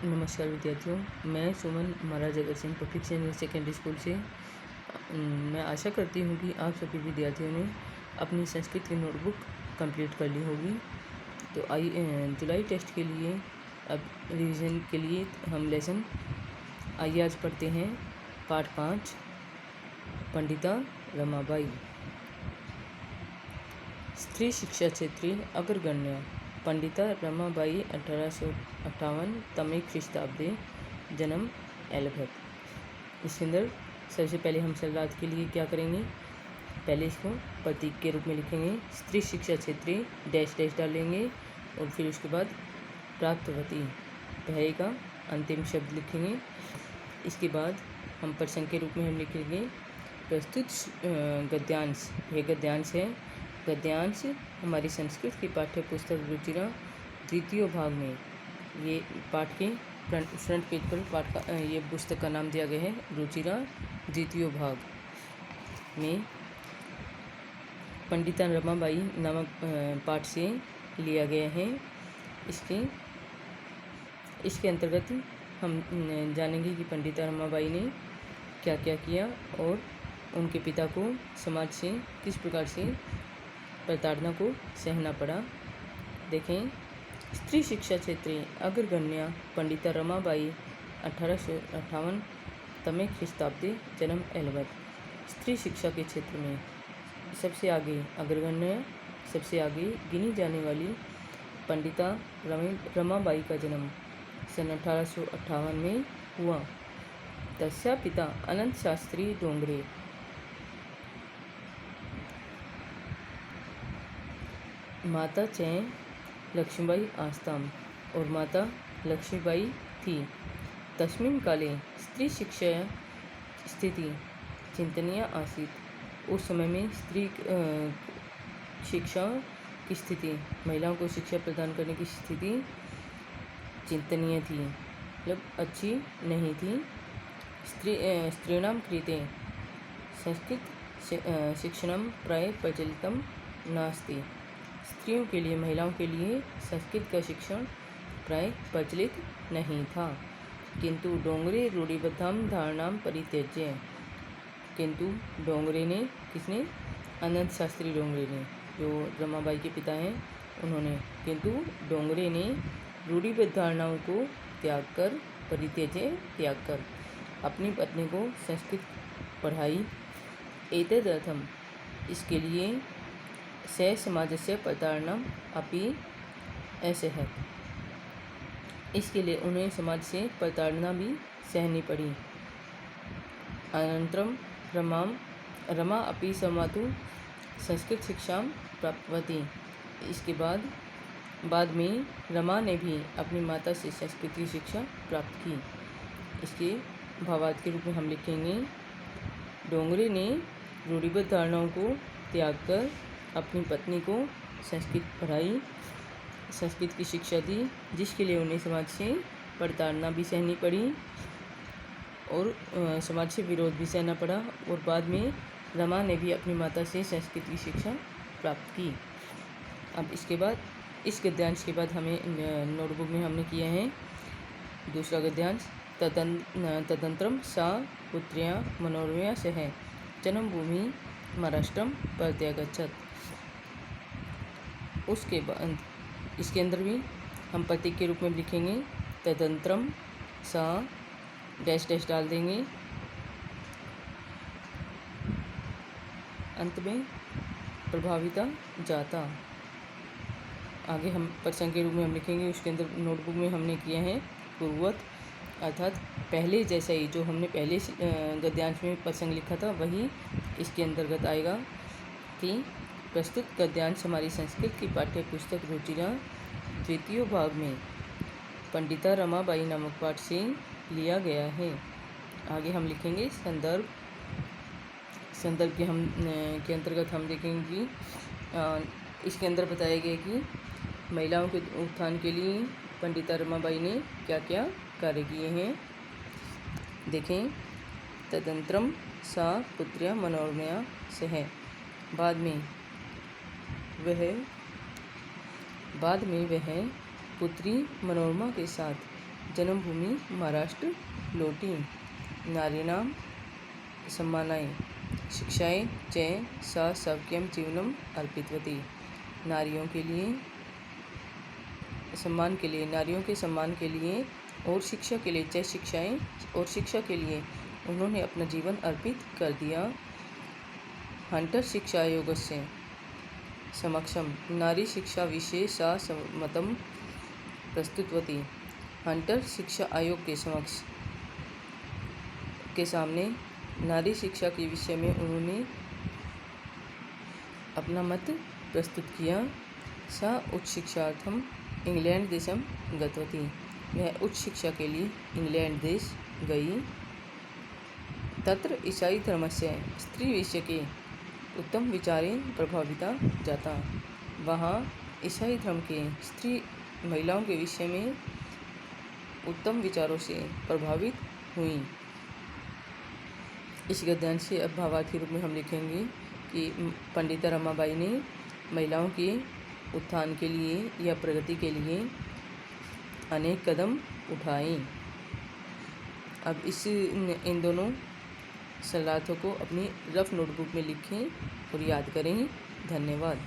नमस्कार विद्यार्थियों, मैं Suman Maharaj Agrasen Singh public senior secondary school से। मैं आशा करती हूँ कि आप सभी विद्यार्थियों ने अपनी संस्कृत की नोटबुक कंप्लीट कर ली होगी। तो जुलाई टेस्ट के लिए अब रिवीजन के लिए हम लेसन आइए आज पढ़ते हैं। पाठ 5, पंडिता रमाबाई। स्त्री शिक्षा क्षेत्रीय अग्रगण्य पंडिता रमाबाई 1858 तमे ख्रीष्टाब्दे जन्म एलभत। इसके अंदर सबसे पहले हम सलाद के लिए क्या करेंगे, पहले इसको प्रतीक के रूप में लिखेंगे। स्त्री शिक्षा क्षेत्रीय डैश डैश डालेंगे और फिर उसके बाद प्राप्तवती पहले का अंतिम शब्द लिखेंगे। इसके बाद हम प्रसंग के रूप में हम लिखेंगे प्रस्तुत गद्यांश। ये गद्यांश है। गद्यांश हमारी संस्कृत की पाठ्य पुस्तक रुचिरा द्वितीय भाग में, ये पाठ के फ्रंट पेज पर पाठ का ये पुस्तक का नाम दिया गया है, रुचिरा द्वितीय भाग में पंडिता रमाबाई नामक पाठ से लिया गया है। इसके अंतर्गत हम जानेंगे कि पंडिता रमाबाई ने क्या क्या किया और उनके पिता को समाज से किस प्रकार से प्रताड़ना को सहना पड़ा। देखें, स्त्री शिक्षा क्षेत्रीय अग्रगण्या पंडिता रमाबाई 1858 तमे ख्रीष्टाब्दे जन्म एलभत। स्त्री शिक्षा के क्षेत्र में सबसे आगे अग्रगण्य, सबसे आगे गिनी जाने वाली पंडिता रमाबाई का जन्म सन 1858 में हुआ। तस्या पिता अनंत शास्त्री डोंगरे, माता चैन लक्ष्मीबाई आस्ताम और माता लक्ष्मीबाई थी। तस्मिन् काले स्त्री शिक्षा स्थिति चिंतनीय आसीत। उस समय में स्त्री शिक्षा की स्थिति, महिलाओं को शिक्षा प्रदान करने की स्थिति चिंतनीय थी, मतलब अच्छी नहीं थी। स्त्रीणां कृते संस्कृत शिक्षणं प्राय प्रचलितं नास्ति। स्त्रियों के लिए, महिलाओं के लिए संस्कृत का शिक्षण प्राय प्रचलित नहीं था। किंतु डोंगरे रूढ़िबद्धां धारणां परित्यज्य। किंतु डोंगरे ने, किसने? अनंत शास्त्री डोंगरे ने, जो रमाबाई के पिता हैं उन्होंने। किंतु डोंगरे ने रूढ़िबद्ध धारणाओं को त्याग कर, त्याग कर अपनी पत्नी को संस्कृत पढ़ाई। एतदर्थम, इसके लिए स समाजस्य प्रताड़नम् अपि असहत। इसके लिए उन्हें समाज से प्रताड़ना भी सहनी पड़ी। अनंतरम रमा अपि समातु संस्कृत शिक्षा प्राप्तवती। इसके बाद में रमा ने भी अपनी माता से संस्कृत की शिक्षा प्राप्त की। इसके भावार्थ के रूप में हम लिखेंगे, डोंगरे ने रूढ़िबद्ध धारणाओं को त्याग कर अपनी पत्नी को संस्कृत पढ़ाई, संस्कृत की शिक्षा दी, जिसके लिए उन्हें समाज से प्रताड़ना भी सहनी पड़ी और समाज से विरोध भी सहना पड़ा। और बाद में रमा ने भी अपनी माता से संस्कृत की शिक्षा प्राप्त की। अब इसके बाद, इस गद्यांश के बाद हमें नोटबुक में हमने किया है दूसरा गद्यांश। तदंतरम सा पुत्र्या मनोरमया सह जन्मभूमि महाराष्ट्रम प्रत्यागच्छत। उसके बाद इसके अंदर भी हम प्रतीक के रूप में लिखेंगे तदंतरम सा डैश डैश डाल देंगे, अंत में प्रभाविता जाता। आगे हम प्रसंग के रूप में हम लिखेंगे। उसके अंदर नोटबुक में हमने किया है पूर्ववत, अर्थात पहले जैसा ही, जो हमने पहले गद्यांश में प्रसंग लिखा था वही इसके अंतर्गत आएगा कि प्रस्तुत गद्यांश हमारी संस्कृत की पाठ्य पुस्तक रुचिरा द्वितीय भाग में पंडिता रमाबाई नामक पाठ से लिया गया है। आगे हम लिखेंगे संदर्भ के अंतर्गत हम देखेंगे कि इसके अंदर बताया गया कि महिलाओं के उत्थान के लिए पंडिता रमाबाई ने क्या क्या कार्य किए हैं। देखें, तदंतरम सा पुत्र्या मनोरमया सह, बाद में वह पुत्री मनोरमा के साथ जन्मभूमि महाराष्ट्र लौटी। नारीणां सम्मानाय शिक्षायै च सा स्वकीयं जीवनम् अर्पितवती। नारियों के लिए सम्मान के लिए, नारियों के सम्मान के लिए और शिक्षा के लिए, च शिक्षाएं और शिक्षा के लिए उन्होंने अपना जीवन अर्पित कर दिया। हंटर शिक्षा आयोगस्य समक्षम नारी शिक्षा विषये सा मतं प्रस्तुतवती। हंटर शिक्षा आयोग के सामने नारी शिक्षा के विषय में उन्होंने अपना मत प्रस्तुत किया। सा उच्च शिक्षार्थम इंग्लैंड देशम गतवती। वह उच्च शिक्षा के लिए इंग्लैंड देश गई। तत्र ईसाई धर्मस्य स्त्री विषय के उत्तम विचारें प्रभाविता जाता। वहाँ ईसाई धर्म के स्त्री महिलाओं के विषय में उत्तम विचारों से प्रभावित हुई। इस गद्यांश से अब भावार्थी रूप में हम लिखेंगे कि पंडिता रमाबाई ने महिलाओं के उत्थान के लिए या प्रगति के लिए अनेक कदम उठाए। अब इन दोनों सलाहतों को अपनी रफ नोटबुक में लिखें और याद करें। धन्यवाद।